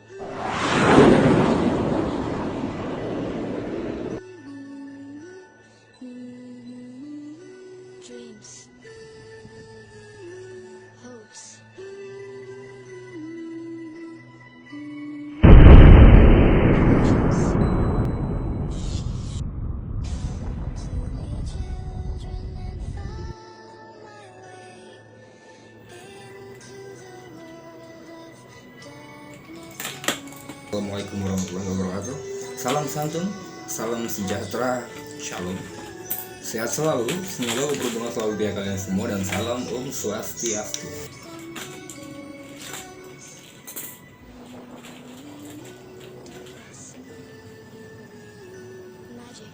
Dreams, hopes, Assalamualaikum warahmatullahi wabarakatuh. Salam santun, salam sejahtera, shalom. Sehat selalu, semoga berhubungan selalu di kalian semua, dan salam Om Swastiastu. magic,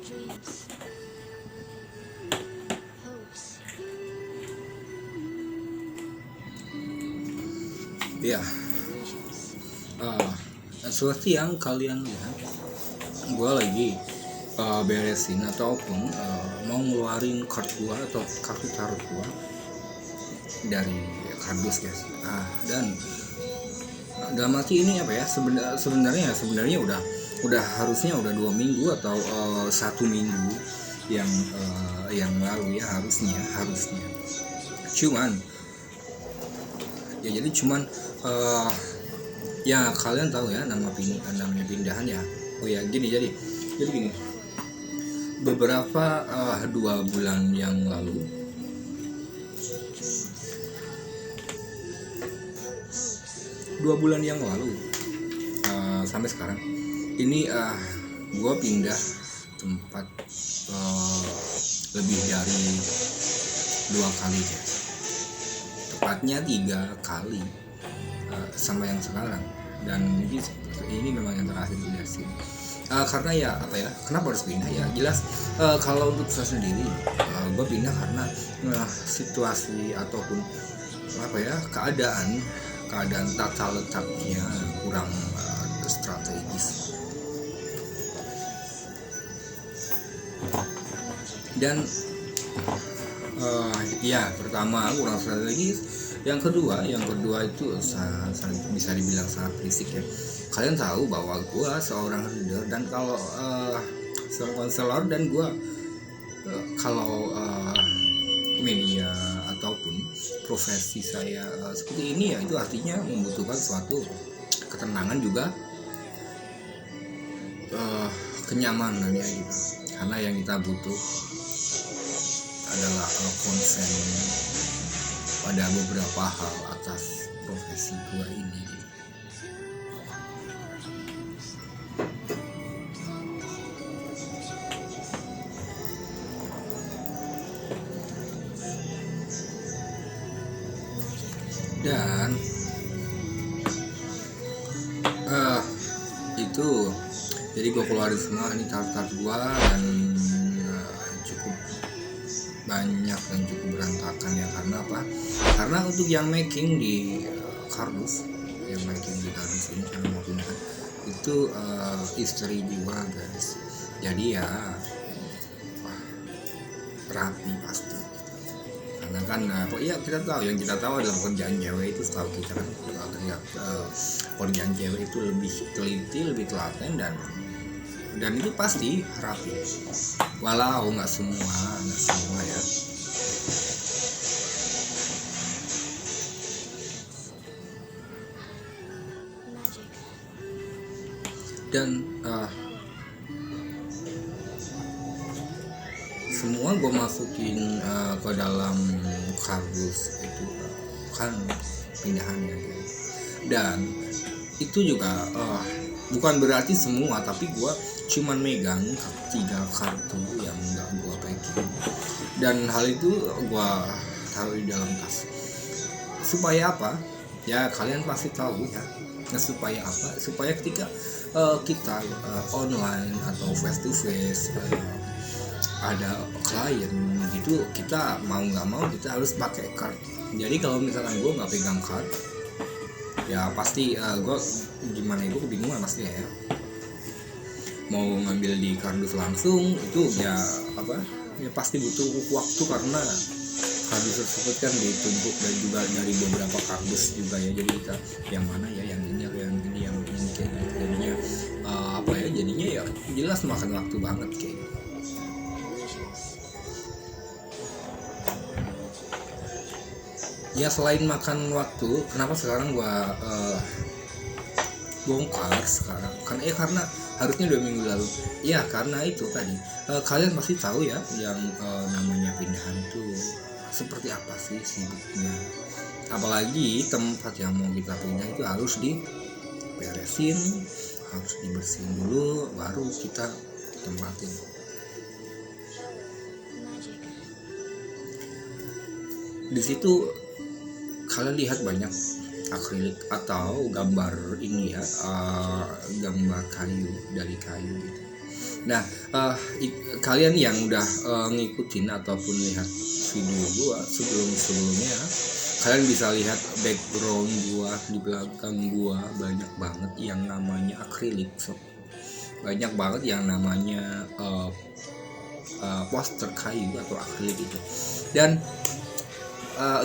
dreams, hopes, Ya, seperti yang kalian lihat, gue lagi beresin ataupun mau ngeluarin kartu gua atau kartu tarot gua dari kardus, guys. Dan dalam arti ini apa ya, sebenarnya udah harusnya udah 2 minggu atau 1 minggu yang lalu ya, harusnya cuman ya, jadi cuman ya kalian tahu ya namanya pindahan ya. Oh ya, jadi gini, beberapa 2 bulan yang lalu sampai sekarang ini gue pindah tempat lebih dari 2 kali, guys. Tepatnya 3 kali sama yang sekarang, dan ini memang yang terakhir pindah sini. Karena ya apa ya, kenapa harus pindah ya, jelas kalau untuk saya sendiri gue pindah karena situasi ataupun apa ya, keadaan tata letaknya kurang strategis, dan ya pertama kurang strategis, yang kedua itu bisa dibilang sangat berisik ya. Kalian tahu bahwa gue seorang reader, dan kalau seorang konselor, dan gue kalau media ataupun profesi saya seperti ini ya, itu artinya membutuhkan suatu ketenangan juga, kenyamanan ya gitu. Karena yang kita butuh adalah konsen pada beberapa hal atas profesi gua ini gitu. Dan itu jadi gue keluarin semua ini tarot gue, dan cukup banyak dan cukup berantakan ya. Karena apa? Karena untuk yang making di kardus ini karena mau pindah itu istri juga, guys. Jadi ya rapi pasti, karena kan ya kita tahu, yang kita tahu adalah pekerjaan cewek itu, setahu kita kan pekerjaan cewek itu lebih teliti, lebih telaten, dan itu pasti rapi, walau nggak semua ya. magic, Dan semua gue masukin ke dalam kardus itu kan pindahannya, guys. Dan itu juga bukan berarti semua, tapi gue cuman megang 3 kartu yang nggak gue packing, dan hal itu gue taruh di dalam tas. Supaya apa ya, kalian pasti tahu ya. Supaya apa? Supaya ketika kita online atau face to face ada klien gitu, kita mau nggak mau kita harus pakai card. Jadi kalau misalkan gue nggak pegang card ya pasti gue kebingungan pasti ya. Mau ngambil di kardus langsung itu ya apa, ya pasti butuh waktu karena kardus tersebut kan ditumpuk dan juga dari beberapa kardus juga ya, jadi kita yang mana ya, yang ini atau yang ini, yang ini kayak gitu. Jadinya jadinya ya jelas makan waktu banget kayak gitu. Ya selain makan waktu, kenapa sekarang gua bongkar sekarang? Karena harusnya 2 minggu lalu. Ya karena itu tadi kalian pasti tahu ya yang namanya pindahan itu seperti apa sih sibuknya. Apalagi tempat yang mau kita pindah itu harus diberesin, harus dibersihin dulu, baru kita tempatin. Magic. Di situ kalian lihat banyak akrilik atau gambar ini ya, gambar kayu, dari kayu gitu. Nah kalian yang udah ngikutin ataupun lihat video gua sebelumnya, kalian bisa lihat background gua, di belakang gua banyak banget yang namanya akrilik, banyak banget yang namanya poster kayu atau akrilik itu. Dan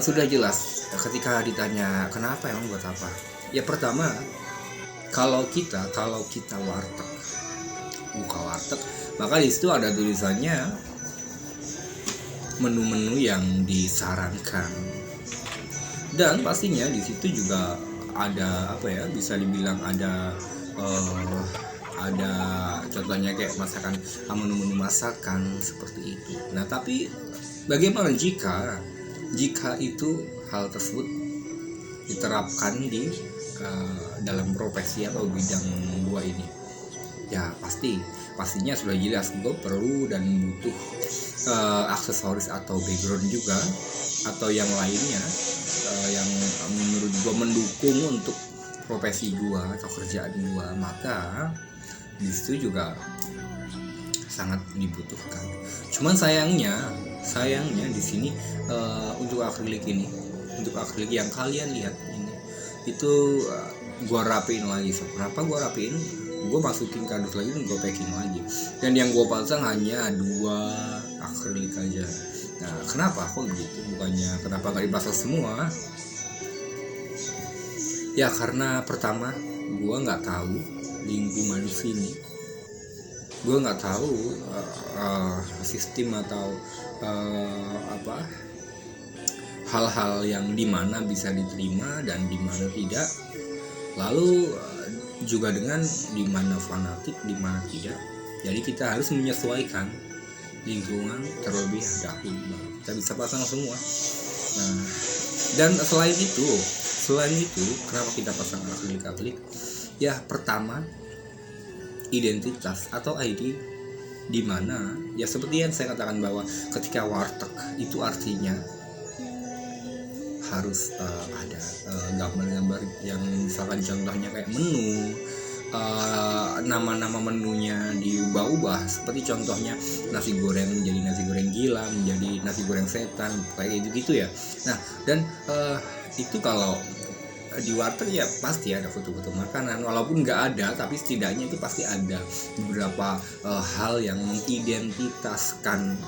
sudah jelas ketika ditanya kenapa, emang buat apa? Ya pertama, kalau kita warteg, buka warteg, maka di situ ada tulisannya menu-menu yang disarankan, dan pastinya di situ juga ada bisa dibilang ada contohnya kayak masakan, menu-menu masakan seperti itu. Nah tapi bagaimana jika itu hal tersebut diterapkan di dalam profesi atau bidang gua ini? Ya pastinya sudah jelas gue perlu dan butuh aksesoris atau background juga atau yang lainnya yang menurut gue mendukung untuk profesi gue atau kerjaan gue, maka di situ juga sangat dibutuhkan. Cuman sayangnya di sini untuk akrilik yang kalian lihat ini itu gue rapiin lagi. Kenapa gue rapiin? Gue masukin kardus lagi dan gue packing lagi, dan yang gue pasang hanya 2 akrilik aja. Nah kenapa kok gitu? Bukannya kenapa nggak dipasang semua? Ya karena pertama gue nggak tahu lingkungan di sini, gue nggak tahu sistem atau hal-hal yang dimana bisa diterima dan dimana tidak, lalu juga dengan dimana fanatik, dimana tidak. Jadi kita harus menyesuaikan lingkungan terlebih dahulu. Kita bisa pasang semua. Nah, dan selain itu kenapa kita pasang akrilik? Ya pertama, identitas atau ID, dimana ya seperti yang saya katakan bahwa ketika warteg itu artinya harus ada gambar-gambar yang misalkan contohnya kayak menu, nama-nama menunya diubah-ubah, seperti contohnya nasi goreng menjadi nasi goreng gila, menjadi nasi goreng setan, kayak gitu ya. Nah dan itu kalau di warteg ya pasti ada foto-foto makanan, walaupun nggak ada tapi setidaknya itu pasti ada beberapa hal yang mengidentitaskan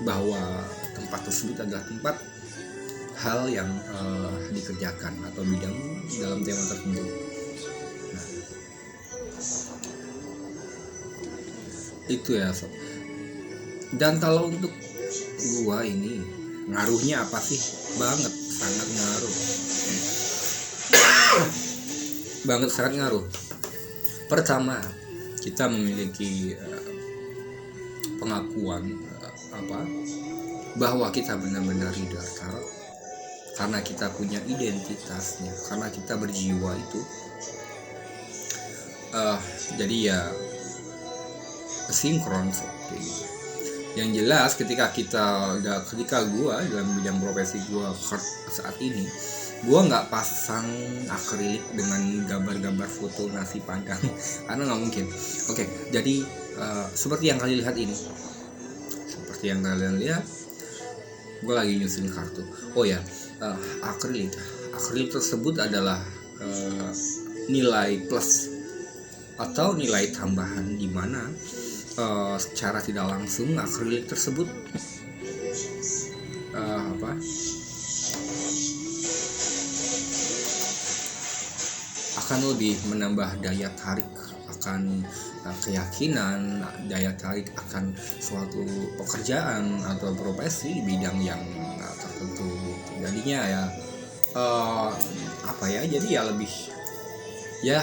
bahwa tempat tersebut adalah tempat hal yang dikerjakan atau bidang dalam tema tertentu. Nah, itu ya sob. Dan kalau untuk gua ini ngaruhnya apa sih? Sangat ngaruh. Sangat ngaruh. Pertama, kita memiliki pengakuan bahwa kita benar-benar leader karena kita punya identitasnya, karena kita berjiwa itu. Jadi ya sinkron seperti itu. Yang jelas ketika gua dalam bidang profesi gua saat ini, gua nggak pasang akrilik dengan gambar-gambar foto nasi padang karena nggak mungkin. Oke, jadi seperti yang kalian lihat ini, gue lagi nyusun kartu. Oh ya, akrilik tersebut adalah nilai plus atau nilai tambahan, di mana secara tidak langsung akrilik tersebut akan lebih menambah daya tarik akan keyakinan, daya tarik akan suatu pekerjaan atau profesi di bidang yang tertentu. Jadinya ya jadi ya lebih ya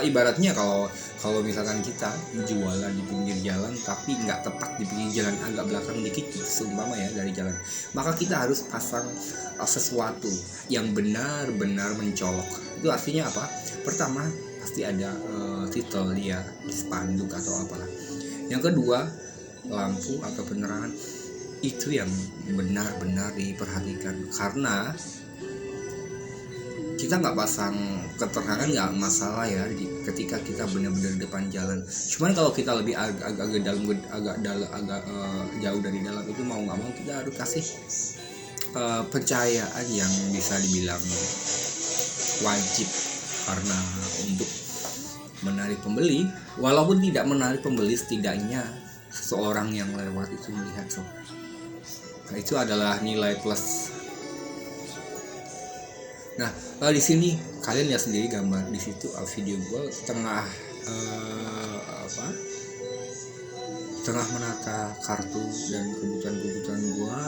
ibaratnya kalau misalkan kita jualan di pinggir jalan tapi nggak tepat di pinggir jalan, agak belakang dikit seumpama ya dari jalan, maka kita harus pasang sesuatu yang benar-benar mencolok. Itu artinya apa? Pertama pasti ada titel dia di spanduk atau apalah. Yang kedua, lampu atau penerangan itu yang benar-benar diperhatikan, karena kita nggak pasang keterangan nggak masalah ya ketika kita benar-benar depan jalan. Cuman kalau kita lebih agak jauh dari dalam, itu mau nggak mau kita harus kasih pencahayaan yang bisa dibilang wajib, karena untuk menarik pembeli. Walaupun tidak menarik pembeli, setidaknya seseorang yang lewat itu melihat. Nah, itu adalah nilai plus. Nah, di sini kalian lihat sendiri gambar di situ video gue tengah menata kartu dan kebutuhan gue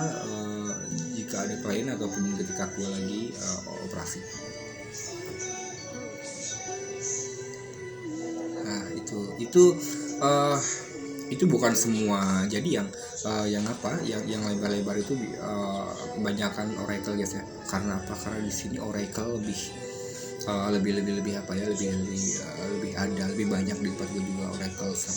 jika ada klien ataupun ketika gue lagi operasi. Nah, itu bukan semua. Jadi yang lebar-lebar itu kebanyakan oracle guys ya. Karena apa? Karena di sini oracle lebih ada, lebih banyak di tempat gue juga oracle sama